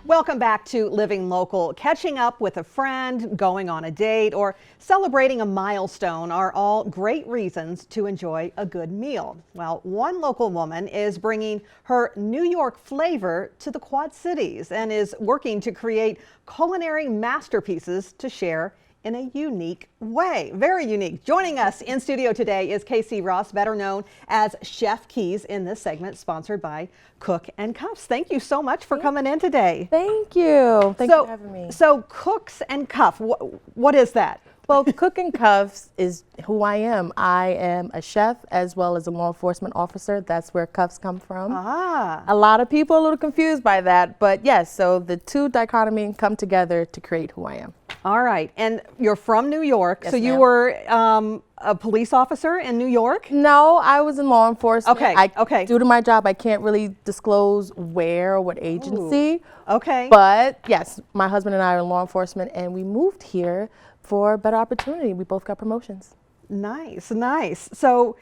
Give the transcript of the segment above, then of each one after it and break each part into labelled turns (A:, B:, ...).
A: Welcome back to Living Local. Catching up with a friend, going on a date, or celebrating a milestone are all great reasons to enjoy a good meal. Well, one local woman is bringing her New York flavor to the Quad Cities and is working to create culinary masterpieces to share in a unique way. Very unique. Joining us in studio today is K.C. Ross, better known as Chef Keys, in this segment sponsored by Cook and Cuffs. Thank you so much for coming in today.
B: Thank you. Thanks for having me.
A: So Cooks and Cuff, what is that?
B: Well, Cook and Cuffs is who I am. I am a chef as well as a law enforcement officer. That's where cuffs come from.
A: Ah.
B: A lot of people are a little confused by that, but yes, so the two dichotomy come together to create who I am.
A: All right, and you're from New York,
B: Yes,
A: so you
B: ma'am.
A: were a police officer in New York?
B: No, I was in law enforcement.
A: Okay.
B: Due to my job, I can't really disclose where or what agency.
A: Ooh, okay.
B: But yes, my husband and I are in law enforcement, and we moved here for a better opportunity. We both got promotions.
A: Nice, nice. So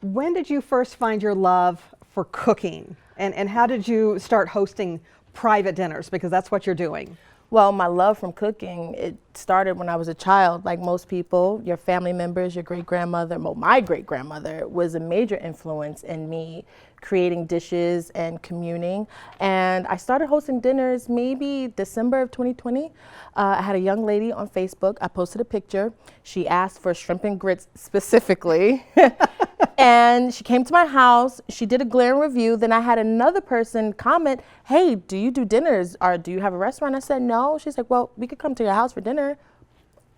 A: when did you first find your love for cooking? And how did you start hosting private dinners? Because that's what you're doing.
B: Well, my love from cooking, it started when I was a child. Like most people, your family members, your great-grandmother, well, my great-grandmother was a major influence in me creating dishes and communing. And I started hosting dinners maybe December of 2020. I had a young lady on Facebook. I posted a picture. She asked for shrimp and grits specifically. And she came to my house, she did a glaring review. Then I had another person comment, hey, do you do dinners? Or do you have a restaurant? I said, no. She's like, well, we could come to your house for dinner.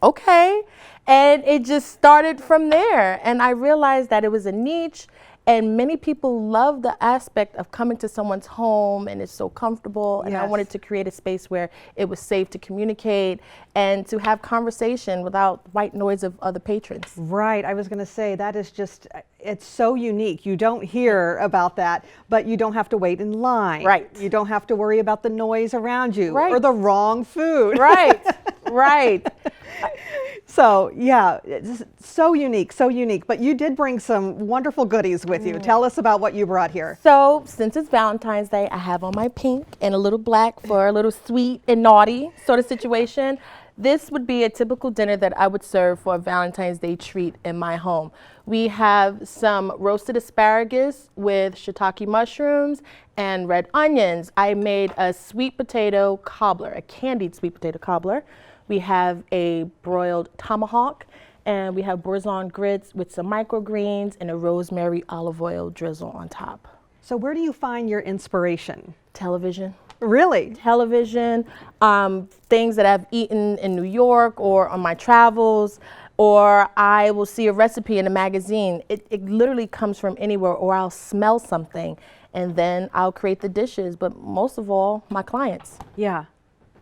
B: Okay. And it just started from there. And I realized that it was a niche, and many people love the aspect of coming to someone's home and it's so comfortable. And I
A: Yes.
B: wanted to create a space where it was safe to communicate and to have conversation without white noise of other patrons.
A: Right, I was going to say that is just, it's so unique. You don't hear about that, but you don't have to wait in line.
B: Right.
A: You don't have to worry about the noise around you
B: Right.
A: or the wrong food.
B: Right, right.
A: So yeah, it's so unique, so unique. But you did bring some wonderful goodies with you. Tell us about what you brought here.
B: So since it's Valentine's Day, I have on my pink and a little black for a little sweet and naughty sort of situation. This would be a typical dinner that I would serve for a Valentine's Day treat in my home. We have some roasted asparagus with shiitake mushrooms and red onions. I made a sweet potato cobbler, a candied sweet potato cobbler. We have a broiled tomahawk, and we have bourguignon grits with some microgreens and a rosemary olive oil drizzle on top.
A: So where do you find your inspiration?
B: Television.
A: Really?
B: Television, things that I've eaten in New York or on my travels, or I will see a recipe in a magazine. It literally comes from anywhere, or I'll smell something and then I'll create the dishes, but most of all, my clients.
A: Yeah.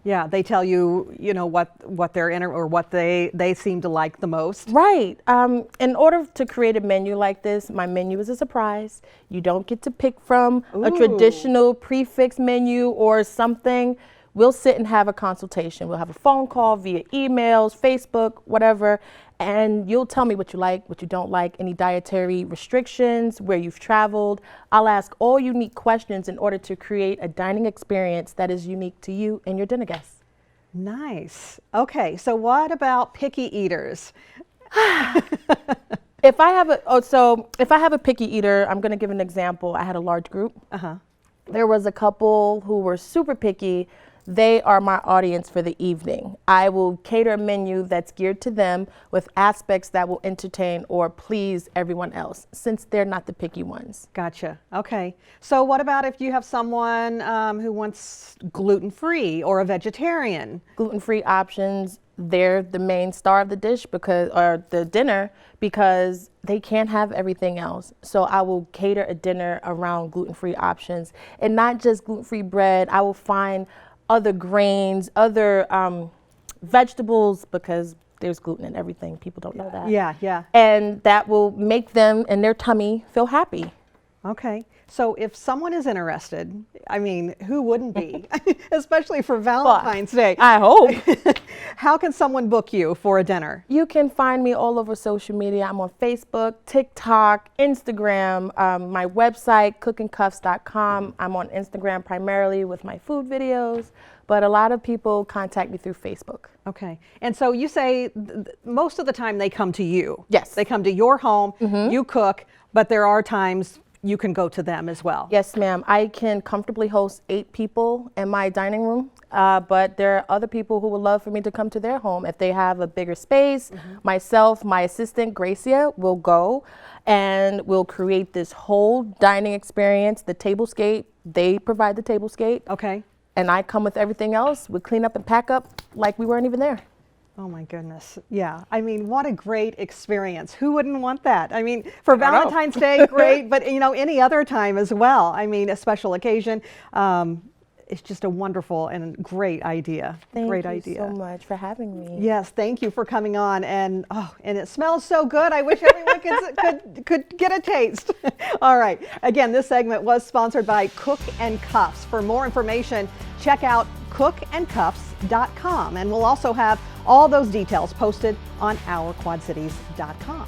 A: Yeah, they tell you, you know, what they're in or what they seem to like the most.
B: Right. In order to create a menu like this, my menu is a surprise. You don't get to pick from a traditional prefix menu or something. We'll sit and have a consultation. We'll have a phone call via emails, Facebook, whatever, and you'll tell me what you like, what you don't like, any dietary restrictions, where you've traveled. I'll ask all unique questions in order to create a dining experience that is unique to you and your dinner guests.
A: Nice. Okay, so what about picky eaters?
B: If I have a picky eater, I'm going to give an example. I had a large group. There was a couple who were super picky. They are my audience for the evening. I will cater a menu that's geared to them with aspects that will entertain or please everyone else, since they're not the picky ones.
A: Gotcha. Okay. So what about if you have someone who wants gluten-free or a vegetarian?
B: Gluten-free options, they're the main star of the dish or the dinner, because they can't have everything else. So I will cater a dinner around gluten-free options, and not just gluten-free bread. I will find other grains, other vegetables, because there's gluten in everything. People don't know that.
A: Yeah, yeah.
B: And that will make them and their tummy feel happy.
A: Okay. So if someone is interested I mean, who wouldn't be? Especially for Valentine's Day.
B: I hope.
A: How can someone book you for a dinner?
B: You can find me all over social media. I'm on Facebook, TikTok, Instagram, my website, cookandcuffs.com. I'm on Instagram primarily with my food videos, but a lot of people contact me through Facebook.
A: Okay. And so you say most of the time they come to you.
B: Yes.
A: They come to your home, you cook, but there are times you can go to them as well.
B: Yes, ma'am. I can comfortably host 8 people in my dining room, but there are other people who would love for me to come to their home. If they have a bigger space, myself, my assistant, Gracia, will go and we'll create this whole dining experience. The tablescape, they provide the tablescape.
A: Okay.
B: And I come with everything else. We clean up and pack up like we weren't even there.
A: Oh my goodness. Yeah. I mean, what a great experience. Who wouldn't want that? I mean, for Valentine's Day, great, but any other time as well. I mean, a special occasion. It's just a wonderful and great idea. Great idea.
B: Thank you so much for having me.
A: Yes, thank you for coming on. And and it smells so good. I wish everyone could get a taste. All right. Again, this segment was sponsored by Cook and Cuffs. For more information, check out cookandcuffs.com. And we'll also have all those details posted on ourquadcities.com.